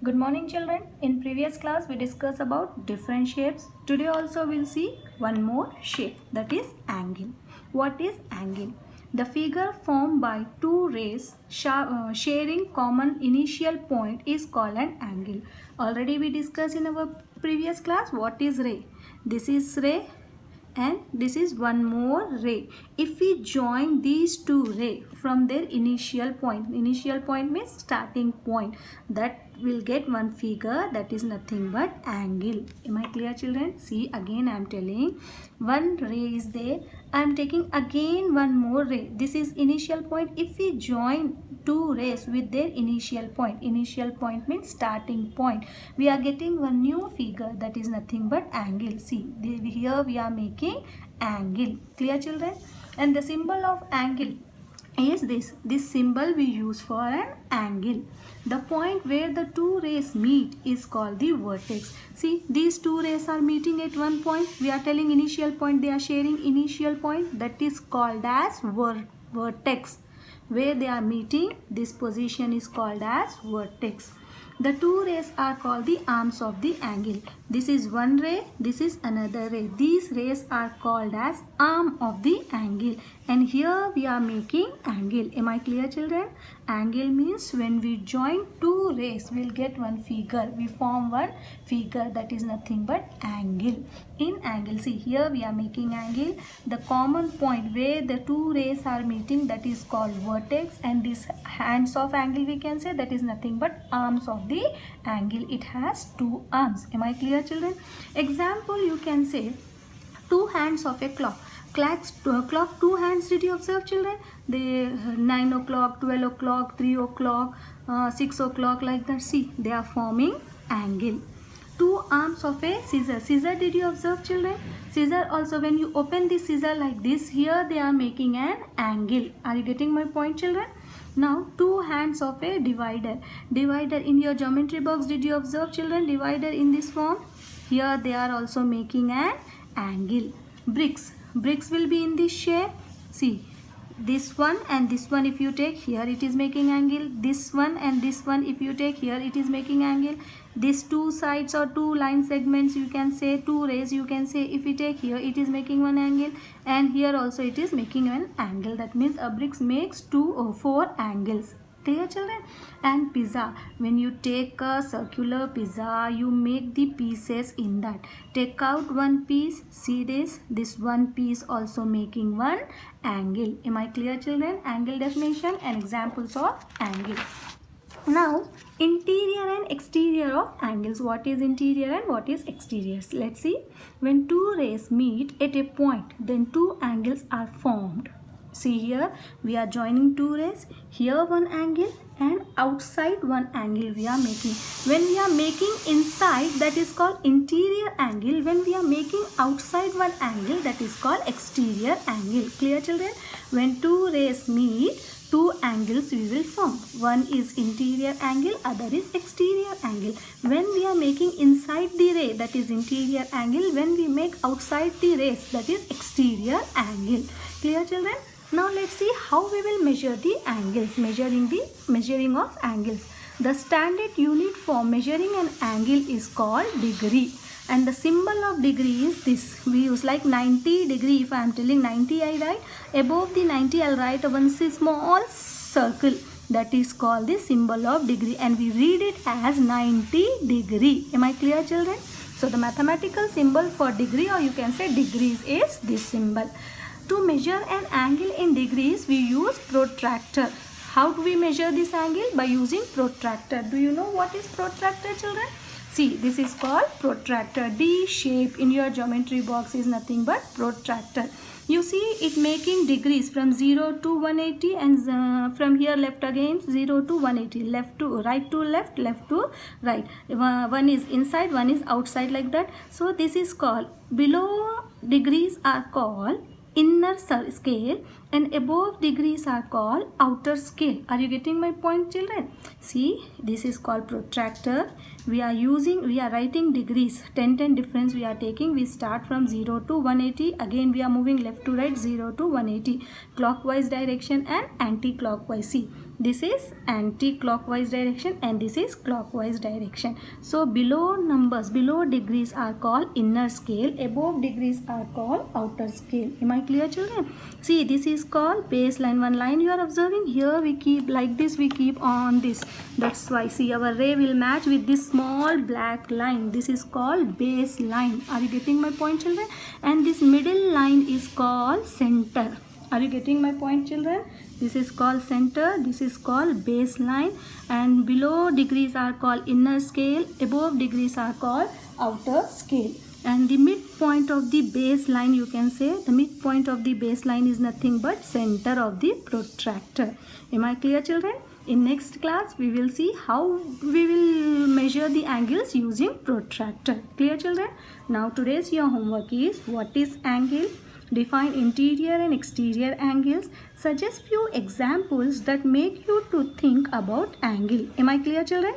Good morning children. In previous class we discussed about different shapes. Today also we'll see one more shape, that is angle. What is angle? The figure formed by two rays sharing common initial point is called an angle. Already we discussed in our previous class what is ray. This is ray and this is one more ray. If we join these two rays from their initial point means starting point, that will get one figure, that is nothing but angle. Am I clear children? See, again I am telling, one ray is there, I am taking again one more ray. This is initial point. If we join two rays with their initial point means starting point, we are getting one new figure, that is nothing but angle. See, here we are making angle. Clear children? And the symbol of angle is this symbol we use for an angle. The point where the two rays meet is called the vertex. See, these two rays are meeting at one point. We are telling initial point, they are sharing initial point, that is called as vertex. Where they are meeting, this position is called as vertex. The two rays are called the arms of the angle. This is one ray, this is another ray. These rays are called as arm of the angle. And here we are making angle. Am I clear children? Angle means when we join two rays, we will get one figure. We form one figure, that is nothing but angle. In angle, see, here we are making angle. The common point where the two rays are meeting, that is called vertex, and this hands of angle we can say, that is nothing but arms of the angle. It has two arms. Am I clear children? Example, you can say two hands of a clock. Clock two hands, did you observe children? They 9 o'clock, 12 o'clock, 3 o'clock, 6 o'clock, like that. See, they are forming angle. Two arms of a scissor, did you observe children? Scissor also, when you open the scissor like this, here they are making an angle. Are you getting my point children? Now two hands of a divider. Divider in your geometry box, did you observe children? Divider in this form. Here they are also making an angle. Bricks will be in this shape. See, this one and this one if you take, here it is making angle. This one and this one if you take, here it is making angle. These two sides or two line segments, you can say, two rays you can say, if we take, here it is making one angle, and here also it is making an angle. That means a bricks makes two or four angles. Clear children? And pizza, when you take a circular pizza, you make the pieces in that. Take out one piece, see this one piece also making one angle. Am I clear children? Angle definition and examples of angle. Now, interior and exterior of angles. What is interior and what is exterior? Let's see. When two rays meet at a point, then two angles are formed. See, here we are joining two rays. Here one angle and outside one angle we are making. When we are making inside, that is called interior angle. When we are making outside one angle, that is called exterior angle. Clear children? When two rays meet, two angles we will form. One is interior angle, other is exterior angle. When we are making inside the ray, that is interior angle. When we make outside the rays, that is exterior angle. Clear children? Now let's see how we will measure the angles, measuring of angles. The standard unit for measuring an angle is called degree. And the symbol of degree is this. We use like 90 degree. If I am telling 90, I write. Above the 90, I will write one small circle. That is called the symbol of degree. And we read it as 90 degree. Am I clear children? So the mathematical symbol for degree, or you can say degrees, is this symbol. To measure an angle in degrees, we use protractor. How do we measure this angle? By using protractor. Do you know what is protractor children? See, this is called protractor. D shape in your geometry box is nothing but protractor. You see it making degrees from 0 to 180, and from here left again 0 to 180. Left to right to left, left to right. One is inside, one is outside, like that. So this is called, below degrees are called inner scale, and above degrees are called outer scale. Are you getting my point children? See, this is called protractor. We are writing degrees, 10 difference we are taking. We start from 0 to 180. Again we are moving left to right, 0 to 180, clockwise direction and anti-clockwise. See, This is anti-clockwise direction and this is clockwise direction. So below numbers, below degrees are called inner scale, above degrees are called outer scale. Am I clear, children? See, this is called baseline. One line you are observing here, we keep like this, we keep on this. That's why, see, our ray will match with this small black line. This is called baseline. Are you getting my point, children? And this middle line is called center. Are you getting my point, children? This is called center, this is called baseline, and below degrees are called inner scale, above degrees are called outer scale. And the midpoint of the baseline, you can say, the midpoint of the baseline is nothing but center of the protractor. Am I clear, children? In next class, we will see how we will measure the angles using protractor. Clear, children? Now today's your homework is, what is angle? Define interior and exterior angles. Suggest few examples that make you to think about angle. Am I clear, children?